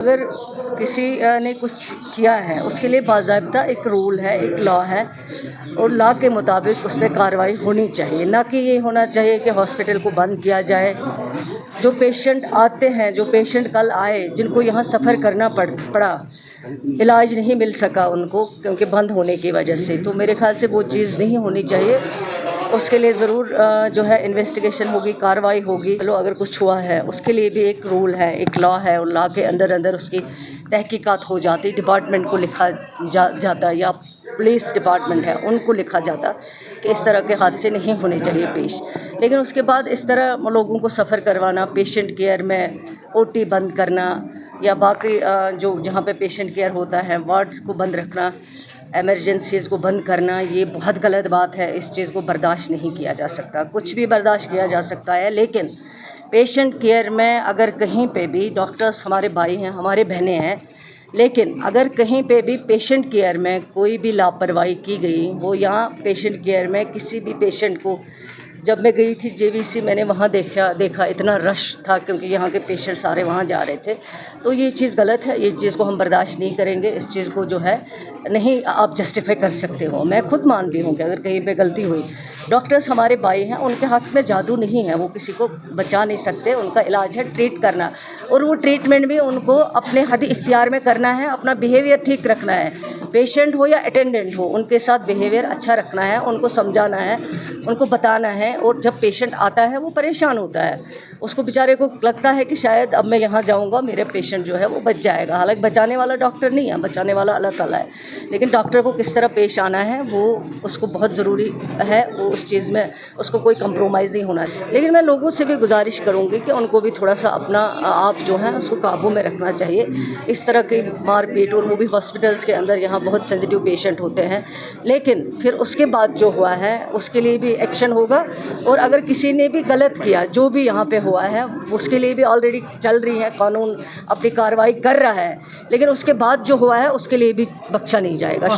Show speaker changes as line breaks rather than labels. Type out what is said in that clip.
اگر کسی نے کچھ کیا ہے اس کے لیے باضابطہ ایک رول ہے، ایک لا ہے، اور لا کے مطابق اس پہ کارروائی ہونی چاہیے، نہ کہ یہ ہونا چاہیے کہ ہاسپٹل کو بند کیا جائے۔ جو پیشنٹ آتے ہیں، جو پیشنٹ کل آئے جن کو یہاں سفر کرنا پڑا، علاج نہیں مل سکا ان کو کیونکہ بند ہونے کی وجہ سے، تو میرے خیال سے وہ چیز نہیں ہونی چاہیے۔ اس کے لیے ضرور جو ہے انویسٹیگیشن ہوگی، کارروائی ہوگی۔ چلو اگر کچھ ہوا ہے اس کے لیے بھی ایک رول ہے، ایک لا ہے، اور لا کے اندر اس کی تحقیقات ہو جاتی، ڈپارٹمنٹ کو لکھا جاتا، یا پولیس ڈپارٹمنٹ ہے ان کو لکھا جاتا کہ اس طرح کے حادثے نہیں ہونے چاہیے پیش۔ لیکن اس کے بعد اس طرح لوگوں کو سفر کروانا، پیشنٹ کیئر میں او ٹی بند کرنا، یا باقی جہاں پہ پیشنٹ کیئر ہوتا ہے وارڈز کو بند رکھنا، ایمرجنسیز کو بند کرنا، یہ بہت غلط بات ہے۔ اس چیز کو برداشت نہیں کیا جا سکتا۔ کچھ بھی برداشت کیا جا سکتا ہے، لیکن پیشنٹ کیئر میں اگر کہیں پہ بھی، ڈاکٹرز ہمارے بھائی ہیں، ہمارے بہنیں ہیں، لیکن اگر کہیں پہ بھی پیشنٹ کیئر میں کوئی بھی لاپرواہی کی گئی، وہ یہاں پیشنٹ کیئر میں کسی بھی پیشنٹ کو، جب میں گئی تھی JVC میں نے وہاں دیکھا اتنا رش تھا کیونکہ یہاں کے پیشنٹ سارے وہاں جا رہے تھے، تو یہ چیز غلط ہے۔ یہ چیز کو ہم برداشت نہیں کریں گے۔ اس چیز کو جو ہے نہیں آپ جسٹیفائی کر سکتے ہو۔ میں خود مانتی ہوں کہ اگر کہیں پہ غلطی ہوئی، ڈاکٹرز ہمارے بھائی ہیں، ان کے ہاتھ میں جادو نہیں ہے، وہ کسی کو بچا نہیں سکتے۔ ان کا علاج ہے ٹریٹ کرنا، اور وہ ٹریٹمنٹ بھی ان کو اپنے حد اختیار میں کرنا ہے، اپنا بیہیویئر ٹھیک رکھنا ہے۔ پیشنٹ ہو یا اٹینڈنٹ ہو، ان کے ساتھ بیہیویئر اچھا رکھنا ہے، ان کو سمجھانا ہے، ان کو بتانا ہے۔ اور جب پیشنٹ آتا ہے وہ پریشان ہوتا ہے، اس کو بیچارے کو لگتا ہے کہ شاید اب میں یہاں جاؤں گا میرے پیشنٹ جو ہے وہ بچ جائے گا، حالانکہ بچانے والا ڈاکٹر نہیں ہے، بچانے والا اللہ تعالیٰ ہے۔ لیکن ڈاکٹر کو کس طرح پیش آنا ہے وہ اس کو بہت ضروری ہے، وہ اس چیز میں اس کو کوئی کمپرومائز نہیں ہونا ہے۔ لیکن میں لوگوں سے بھی گزارش کروں گی کہ ان کو بھی تھوڑا سا اپنا آپ جو ہے اس کو قابو میں رکھنا چاہیے۔ اس طرح کی مار پیٹ، اور وہ بھی ہاسپٹلس کے اندر، یہاں بہت سینسیٹیو پیشنٹ ہوتے ہیں، لیکن پھر اس کے بعد جو ہوا ہے اس کے لیے بھی ایکشن ہوگا۔ اور اگر کسی نے بھی غلط کیا، جو بھی یہاں پہ ہوا ہے، اس کے لیے بھی آلریڈی چل رہی ہے، قانون اپنی کارروائی کر رہا ہے، لیکن اس کے بعد جو ہوا ہے اس کے لیے بھی بخشا نہیں جائے گا۔